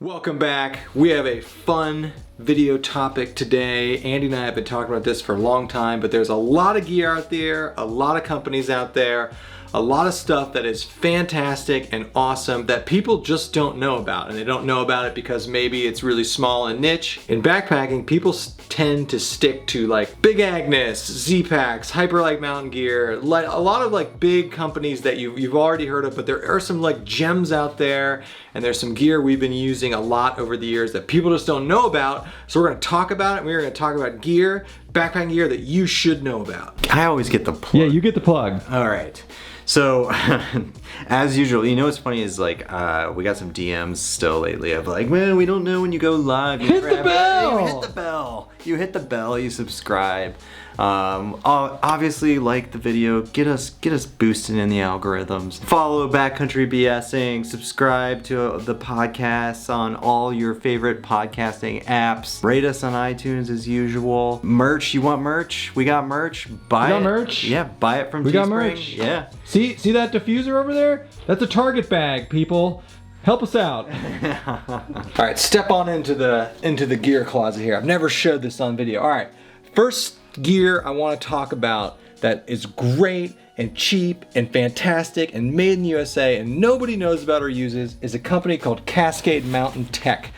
Welcome back. We have a fun video topic today. Andy and I have been talking about this for a long time, but there's a lot of gear out there, a lot of companies out there, a lot of stuff that is fantastic and awesome that people just don't know about. And they don't know about it because maybe it's really small and niche. In backpacking, people tend to stick to like Big Agnes, Z-Packs, Hyperlight Mountain Gear, like a lot of like big companies that you've already heard of, but there are some like gems out there, and there's some gear we've been using a lot over the years that people just don't know about. So we're gonna talk about it. We're gonna talk about gear, backpacking gear that you should know about. I always get the plug. Yeah, you get the plug. All right. So, as usual, you know what's funny is like, we got some DMs still lately of like, man, we don't know when you go live. You Hit the bell! You hit the bell. You hit the bell, you subscribe. Obviously like the video, get us boosting in the algorithms. Follow Backcountry BSing, subscribe to the podcasts on all your favorite podcasting apps. Rate us on iTunes as usual. Merch, you want merch? We got merch. Buy it. We got merch? Yeah, buy it from We Teespring. got merch. Yeah. See that diffuser over there? That's a Target bag, people. Help us out. All right, step on into the gear closet here. I've never showed this on video. All right, first gear I want to talk about that is great and cheap and fantastic and made in the USA and nobody knows about or uses is a company called Cascade Mountain Tech.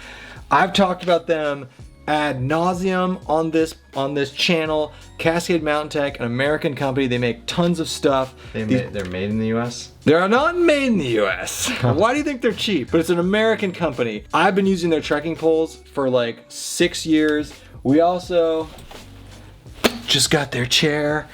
I've talked about them ad nauseum on this channel. Cascade Mountain Tech, an American company. They make tons of stuff. They're made in the US? They're not made in the US. Why do you think they're cheap? But it's an American company. I've been using their trekking poles for like 6 years. We also just got their chair.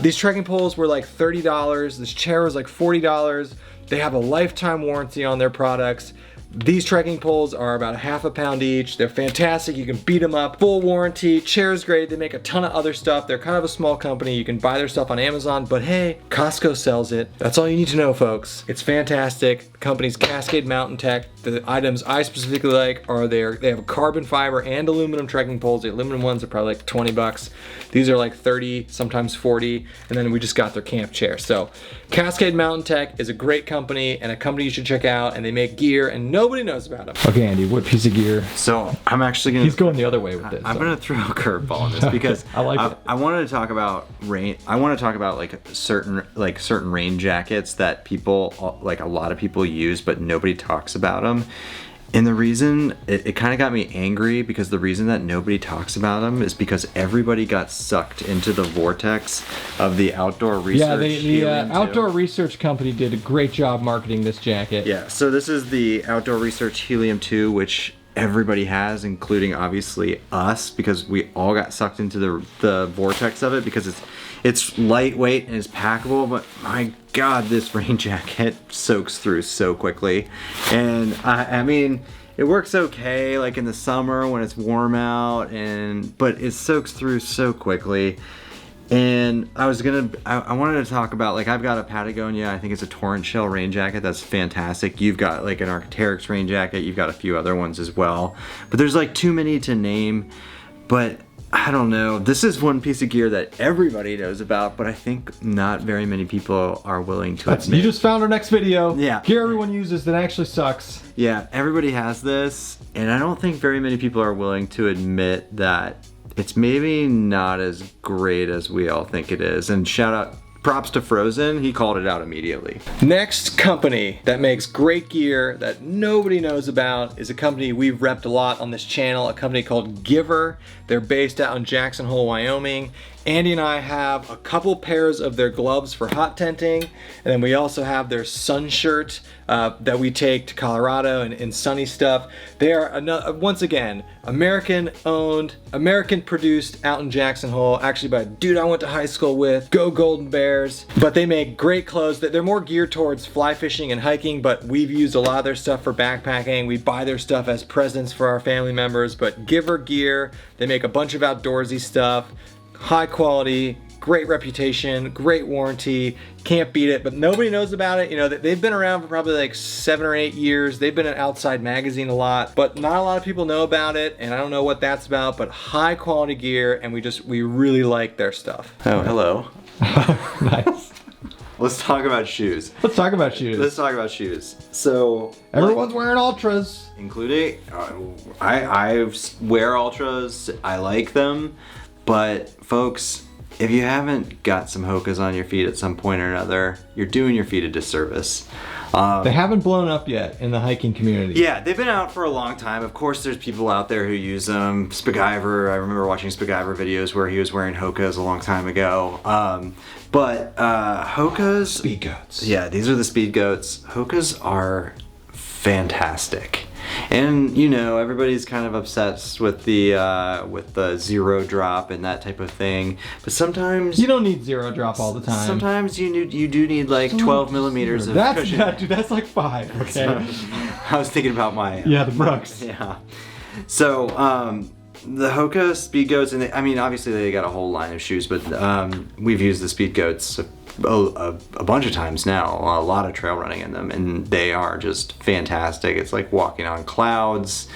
These trekking poles were like $30. This chair was like $40. They have a lifetime warranty on their products. These trekking poles are about half a pound each. They're fantastic. You can beat them up. Full warranty. Chair's great. They make a ton of other stuff. They're kind of a small company. You can buy their stuff on Amazon, but hey, Costco sells it. That's all you need to know, folks. It's fantastic. The company's Cascade Mountain Tech. The items I specifically like are they have carbon fiber and aluminum trekking poles. The aluminum ones are probably like 20 bucks. These are like 30, sometimes 40. And then we just got their camp chair. So Cascade Mountain Tech is a great company and a company you should check out, and they make gear and nobody knows about them. Okay, Andy, what piece of gear? So I'm actually gonna. He's going the other way with this. I'm gonna throw a curveball on this because I like it. I wanted to talk about rain. I want to talk about like certain rain jackets that people like a lot of people use, but nobody talks about them. And the reason it kind of got me angry because the reason that nobody talks about them is because everybody got sucked into the vortex of the outdoor research. Yeah, the Helium 2. outdoor research company did a great job marketing this jacket. Yeah, so this is the Outdoor Research Helium 2, which everybody has, including obviously us, because we all got sucked into the vortex of it because it's lightweight and it's packable, but my God, this rain jacket soaks through so quickly. And I mean, it works okay like in the summer when it's warm out, but it soaks through so quickly. And I wanted to talk about, like, I've got a Patagonia, I think it's a Torrent Shell rain jacket that's fantastic. You've got like an Arc'teryx rain jacket, you've got a few other ones as well. But there's like too many to name, but I don't know. This is one piece of gear that everybody knows about, but I think not very many people are willing to admit. You just found our next video. Yeah. Gear everyone uses that actually sucks. Yeah, everybody has this, and I don't think very many people are willing to admit that it's maybe not as great as we all think it is. And props to Frozen, he called it out immediately. Next company that makes great gear that nobody knows about is a company we've repped a lot on this channel, a company called Giver. They're based out in Jackson Hole, Wyoming. Andy and I have a couple pairs of their gloves for hot tenting, and then we also have their sun shirt that we take to Colorado and sunny stuff. They are, once again, American owned, American produced out in Jackson Hole, actually by a dude I went to high school with. Go Golden Bears. But they make great clothes. They're more geared towards fly fishing and hiking, but we've used a lot of their stuff for backpacking. We buy their stuff as presents for our family members. But Giver Gear, they make a bunch of outdoorsy stuff. High quality, great reputation, great warranty, can't beat it, but nobody knows about it. You know, they've been around for probably like 7 or 8 years. They've been in Outside Magazine a lot, but not a lot of people know about it, and I don't know what that's about, but high quality gear, and we really like their stuff. Oh, hello. Nice. let's talk about shoes. Let's talk about shoes. Let's talk about shoes. So Everyone's wearing Ultras. including I wear Ultras. I like them, but folks, if you haven't got some Hokas on your feet at some point or another, you're doing your feet a disservice. They haven't blown up yet in the hiking community. Yeah, they've been out for a long time. Of course, there's people out there who use them. Spacgyver, I remember watching Spacgyver videos where he was wearing Hokas a long time ago. But Hokas... Speed goats. Yeah, these are the Speed Goats. Hokas are fantastic. And, you know, everybody's kind of obsessed with the zero drop and that type of thing. But sometimes... You don't need zero drop all the time. Sometimes you do need like 12 millimeters of cushion. Dude, that's like 5, okay? I was thinking about my... Yeah, the Brooks. Yeah. So, the Hoka Speed Goats, and I mean, obviously they got a whole line of shoes, but we've used the Speed Goats a bunch of times now, a lot of trail running in them, and they are just fantastic. It's like walking on clouds.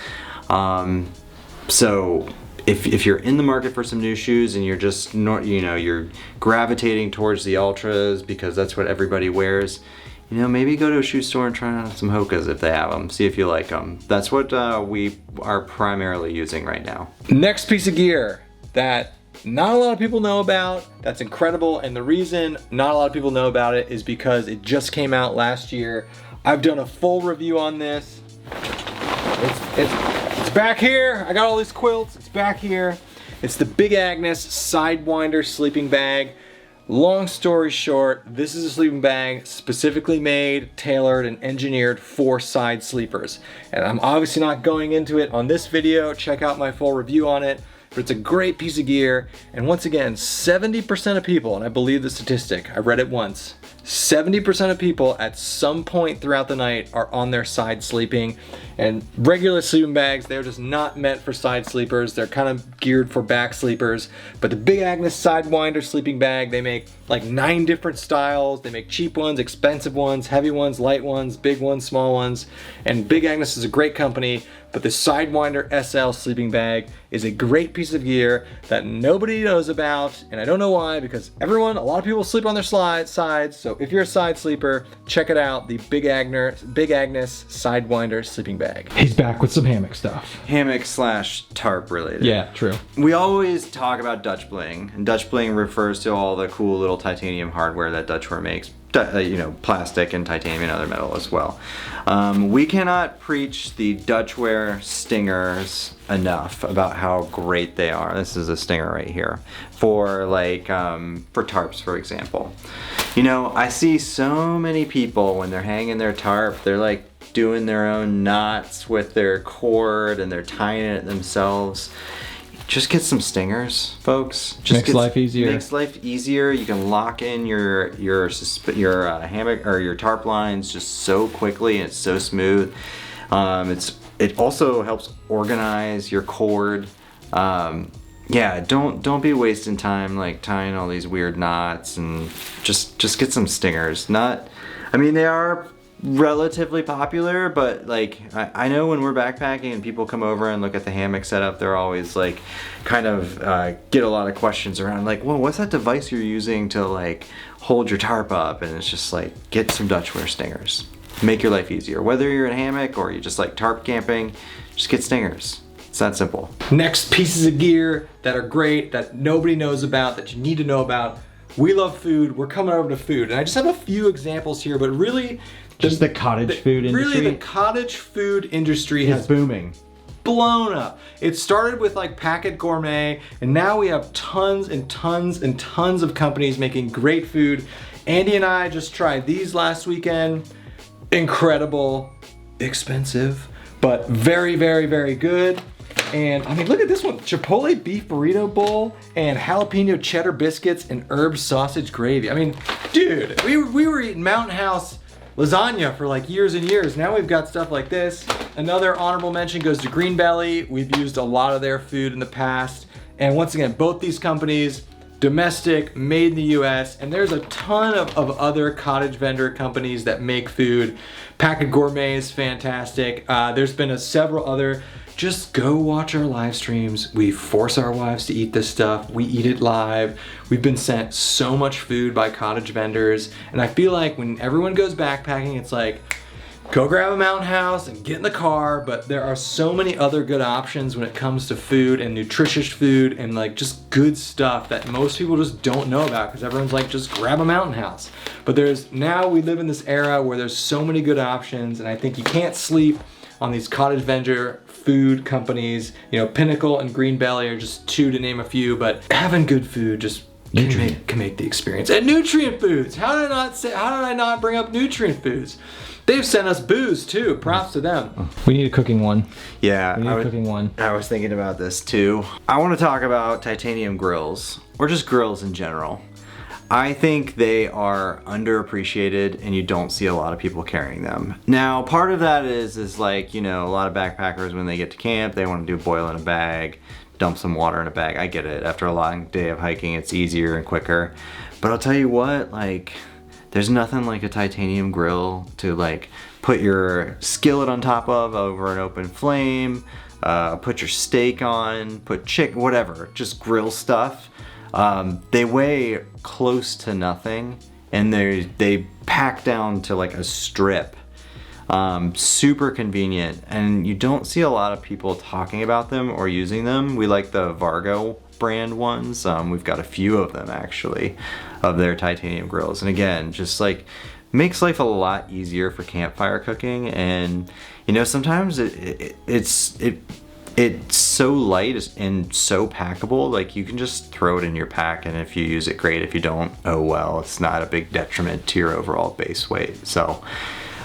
So if you're in the market for some new shoes and you're just you're gravitating towards the Ultras because that's what everybody wears, you know, maybe go to a shoe store and try on some Hokas if they have them. See if you like them. That's what we are primarily using right now. Next piece of gear that not a lot of people know about, that's incredible, and the reason not a lot of people know about it is because it just came out last year. I've done a full review on this. It's back here. I got all these quilts. It's back here. It's the Big Agnes Sidewinder sleeping bag. Long story short, this is a sleeping bag specifically made, tailored, and engineered for side sleepers. And I'm obviously not going into it on this video. Check out my full review on it. But it's a great piece of gear. And once again, 70% of people, and I believe the statistic, I read it once, 70% of people at some point throughout the night are on their side sleeping. And regular sleeping bags, they're just not meant for side sleepers. They're kind of geared for back sleepers. But the Big Agnes Sidewinder sleeping bag, they make like 9 different styles. They make cheap ones, expensive ones, heavy ones, light ones, big ones, small ones. And Big Agnes is a great company, but the Sidewinder SL sleeping bag is a great piece of gear that nobody knows about. And I don't know why, because a lot of people sleep on their sides. So if you're a side sleeper, check it out, the Big Agnes Sidewinder sleeping bag. He's back with some hammock stuff. Hammock / tarp related. Yeah, true. We always talk about Dutch bling, and Dutch bling refers to all the cool little titanium hardware that Dutchware makes. You know, plastic and titanium and other metal as well. We cannot preach the Dutchware stingers enough about how great they are. This is a stinger right here for like for tarps, for example. You know, I see so many people when they're hanging their tarp, they're like doing their own knots with their cord and they're tying it themselves. Just get some stingers, folks. Just makes life easier. Makes life easier. You can lock in your hammock or your tarp lines just so quickly, and it's so smooth. It also helps organize your cord. Yeah, don't be wasting time like tying all these weird knots, and just get some stingers. I mean, they are relatively popular, but like I know when we're backpacking and people come over and look at the hammock setup, they're always like kind of get a lot of questions around like, well, what's that device you're using to like hold your tarp up? And it's just like, get some Dutchware stingers. Make your life easier. Whether you're in a hammock or you just like tarp camping, just get stingers. It's that simple. Next pieces of gear that are great, that nobody knows about, that you need to know about. We love food. We're coming over to food. And I just have a few examples here, but really just the cottage food industry. Really, the cottage food industry has booming. Blown up. It started with like Packet Gourmet, and now we have tons and tons and tons of companies making great food. Andy and I just tried these last weekend. Incredible, expensive, but very, very, very good. And I mean, look at this one. Chipotle beef burrito bowl and jalapeno cheddar biscuits and herb sausage gravy. I mean, dude, we were eating Mountain House lasagna for like years and years. Now we've got stuff like this. Another honorable mention goes to Green Belly. We've used a lot of their food in the past. And once again, both these companies, domestic, made in the US, and there's a ton of other cottage vendor companies that make food. Packet Gourmet is fantastic. There's been several other just go watch our live streams. We force our wives to eat this stuff. We eat it live. We've been sent so much food by cottage vendors. And I feel like when everyone goes backpacking, it's like, go grab a mountain house and get in the car, but there are so many other good options when it comes to food and nutritious food and like just good stuff that most people just don't know about because everyone's like, just grab a mountain house. But now we live in this era where there's so many good options, and I think you can't sleep on these cottage vendor food companies. You know, Pinnacle and Green Belly are just two to name a few, but having good food just can make the experience. And nutrient foods, how did I not bring up nutrient foods? They've sent us booze too. Props to them. We need a cooking one. Yeah, We need a cooking one. I was thinking about this too. I want to talk about titanium grills, or just grills in general. I think they are underappreciated and you don't see a lot of people carrying them. Now, part of that is like, you know, a lot of backpackers when they get to camp, they want to do boil in a bag, dump some water in a bag. I get it. After a long day of hiking, it's easier and quicker. But I'll tell you what, like, there's nothing like a titanium grill to like put your skillet on top of over an open flame, put your steak on, put chicken, whatever, just grill stuff. They weigh close to nothing and they pack down to like a strip. Super convenient, and you don't see a lot of people talking about them or using them. We like the Vargo brand ones. We've got a few of them actually, of their titanium grills, and again, just like makes life a lot easier for campfire cooking. And you know, sometimes it's so light and so packable, like you can just throw it in your pack, and if you use it, great. If you don't, oh well, it's not a big detriment to your overall base weight. So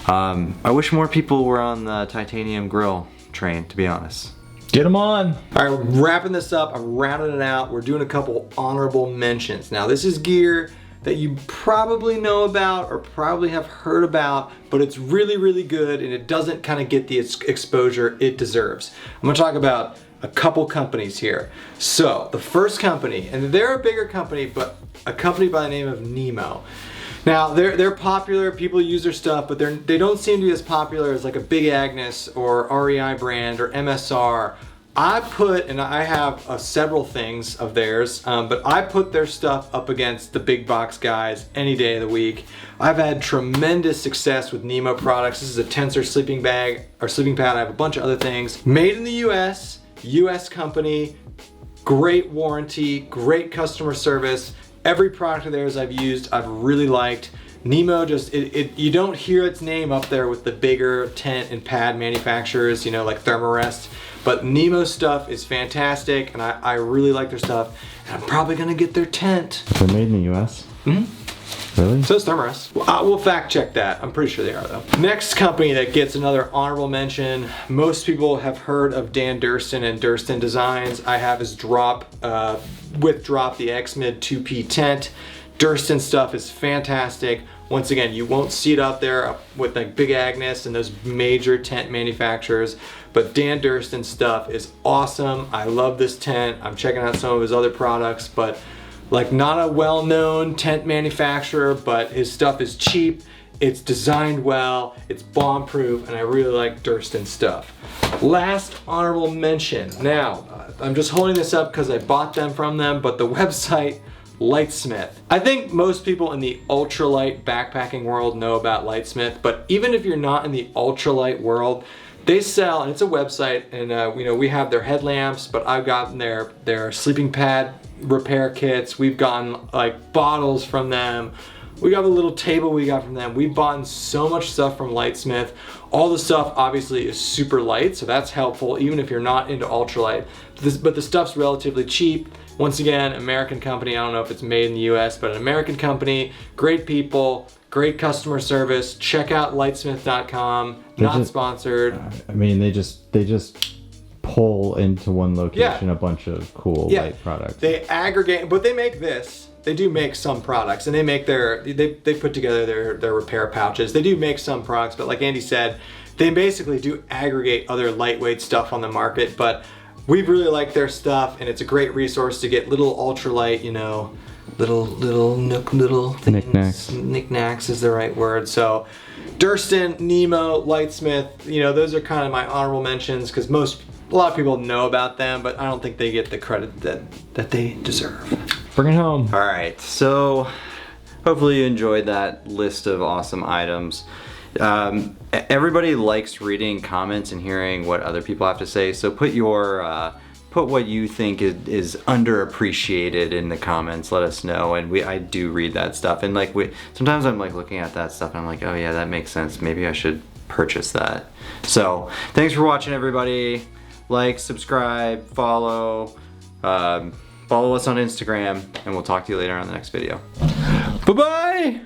I wish more people were on the titanium grill train, to be honest. Get them on. All right, we're wrapping this up. I'm rounding it out. We're doing a couple honorable mentions. Now, this is gear that you probably know about or probably have heard about, but it's really, really good and it doesn't kind of get the exposure it deserves. I'm gonna talk about a couple companies here. So, the first company, and they're a bigger company, but a company by the name of Nemo. Now, they're popular, people use their stuff, but they don't seem to be as popular as like a Big Agnes or REI brand or MSR. I have several things of theirs, but I put their stuff up against the big box guys any day of the week. I've had tremendous success with Nemo products. This is a Tensor sleeping bag or sleeping pad. I have a bunch of other things. Made in the US, US company, great warranty, great customer service. Every product of theirs I've used, I've really liked. Nemo just, you don't hear its name up there with the bigger tent and pad manufacturers, you know, like Thermarest. But Nemo stuff is fantastic, and I really like their stuff. And I'm probably gonna get their tent. They're made in the US? Mm-hmm. Really? So is Thermarest. We'll fact check that. I'm pretty sure they are though. Next company that gets another honorable mention, most people have heard of Dan Durston and Durston Designs. I have his with Drop the X-Mid 2P tent. Durston stuff is fantastic. Once again, you won't see it out there with like Big Agnes and those major tent manufacturers, but Dan Durston stuff is awesome. I love this tent. I'm checking out some of his other products, but like not a well-known tent manufacturer, but his stuff is cheap, it's designed well, it's bomb-proof, and I really like Durston stuff. Last honorable mention. Now, I'm just holding this up because I bought them from them, but the website, Lightsmith. I think most people in the ultralight backpacking world know about Lightsmith, but even if you're not in the ultralight world, they sell, and it's a website, and you know, we have their headlamps, but I've gotten their sleeping pad repair kits. We've gotten like bottles from them. We got a little table we got from them. We've bought so much stuff from Lightsmith. All the stuff obviously is super light, so that's helpful even if you're not into ultralight. But the stuff's relatively cheap. Once again, American company. I don't know if it's made in the US, but an American company, great people, great customer service. Check out lightsmith.com. Not sponsored. I mean, they just pull into one location a bunch of cool light products. They aggregate, but they make this. They do make some products, and they make they put together their repair pouches. They do make some products, but like Andy said, they basically do aggregate other lightweight stuff on the market. But we really like their stuff, and it's a great resource to get little ultralight, you know, little things. Knickknacks. Knickknacks is the right word. So Durston, Nemo, Lightsmith, you know, those are kind of my honorable mentions because a lot of people know about them, but I don't think they get the credit that they deserve. Bring it home. All right, so hopefully you enjoyed that list of awesome items. Everybody likes reading comments and hearing what other people have to say, so put what you think is underappreciated in the comments. Let us know, and I do read that stuff. And like sometimes I'm like looking at that stuff and I'm like, oh yeah, that makes sense. Maybe I should purchase that. So thanks for watching, everybody. Like, subscribe, follow us on Instagram, and we'll talk to you later on the next video. Bye-bye!